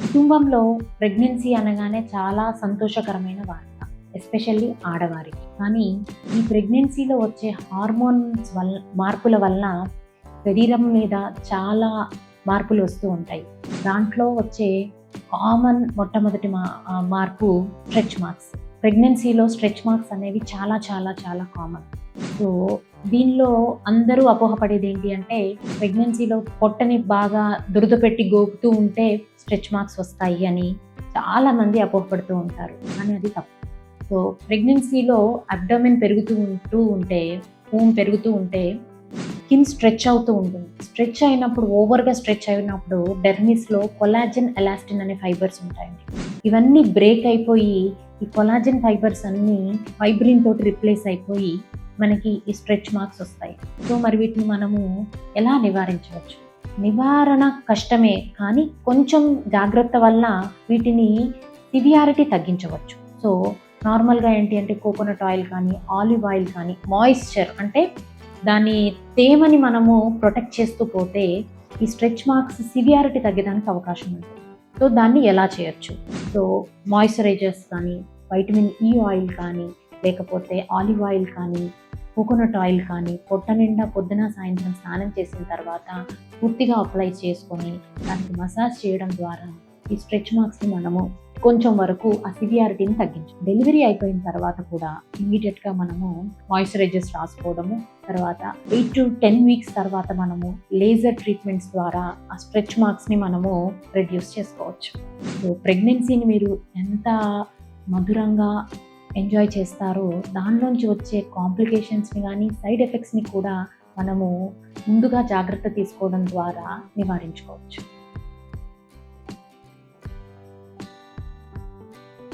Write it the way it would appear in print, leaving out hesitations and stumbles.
కుటుంబంలో ప్రెగ్నెన్సీ అనగానే చాలా సంతోషకరమైన వార్త. ఎస్పెషల్లీ ఆడవారికి. కానీ ఈ ప్రెగ్నెన్సీలో వచ్చే హార్మోన్స్ మార్పుల వలన శరీరం మీద చాలా మార్పులు వస్తూ ఉంటాయి. దాంట్లో వచ్చే మొట్టమొదటి మార్పు స్ట్రెచ్ మార్క్స్. ప్రెగ్నెన్సీలో స్ట్రెచ్ మార్క్స్ అనేవి చాలా చాలా చాలా కామన్. సో దీనిలో అందరూ అపోహపడేది ఏంటి అంటే, ప్రెగ్నెన్సీలో పొట్టని బాగా దురద పెట్టి గోకుతూ ఉంటే స్ట్రెచ్ మార్క్స్ వస్తాయి అని చాలామంది అపోహపడుతూ ఉంటారు. కానీ అది తప్పు. సో ప్రెగ్నెన్సీలో అబ్డోమెన్ పెరుగుతూ ఉంటే స్కిన్ స్ట్రెచ్ అవుతూ ఉంటుంది. స్ట్రెచ్ అయినప్పుడు, ఓవర్గా స్ట్రెచ్ అయినప్పుడు డెర్మిస్లో కొలాజన్, ఎలాస్టిన్ అనే ఫైబర్స్ ఉంటాయండి. ఇవన్నీ బ్రేక్ అయిపోయి ఈ కొలాజన్ ఫైబర్స్ అన్నీ ఫైబ్రిన్ తోటి రిప్లేస్ అయిపోయి మనకి ఈ స్ట్రెచ్ మార్క్స్ వస్తాయి. సో మరి వీటిని మనము ఎలా నివారించవచ్చు? నివారణ కష్టమే, కానీ కొంచెం జాగ్రత్త వల్ల వీటిని సివియారిటీ తగ్గించవచ్చు. సో నార్మల్గా ఏంటి అంటే, కోకోనట్ ఆయిల్ కానీ, ఆలివ్ ఆయిల్ కానీ, మాయిశ్చర్ అంటే దాని తేమని మనము ప్రొటెక్ట్ చేస్తూ పోతే ఈ స్ట్రెచ్ మార్క్స్ సివియారిటీ తగ్గడానికి అవకాశం ఉంటుంది. సో దాన్ని ఎలా చేయొచ్చు? సో మాయిశ్చరైజర్స్ కానీ, వైటమిన్ ఈ ఆయిల్ కానీ, లేకపోతే ఆలివ్ ఆయిల్ కానీ, కోకోనట్ ఆయిల్ కానీ పొట్ట నిండా పొద్దున సాయంత్రం స్నానం చేసిన తర్వాత పూర్తిగా అప్లై చేసుకొని దానికి మసాజ్ చేయడం ద్వారా ఈ స్ట్రెచ్ మార్క్స్ని మనము కొంచెం వరకు ఆ సివియారిటీని తగ్గించు. డెలివరీ అయిపోయిన తర్వాత కూడా ఇమీడియట్గా మనము మాయిశ్చరైజర్స్ రాసుకోవడము, తర్వాత 8 to 10 వీక్స్ తర్వాత మనము లేజర్ ట్రీట్మెంట్స్ ద్వారా ఆ స్ట్రెచ్ మార్క్స్ని మనము రెడ్యూస్ చేసుకోవచ్చు. సో ప్రెగ్నెన్సీని మీరు ఎంత మధురంగా ఎంజాయ్ చేస్తారో, దానిలోంచి వచ్చే కాంప్లికేషన్స్ని కానీ, సైడ్ ఎఫెక్ట్స్ని కూడా మనము ముందుగా జాగ్రత్త తీసుకోవడం ద్వారా నివారించుకోవచ్చు.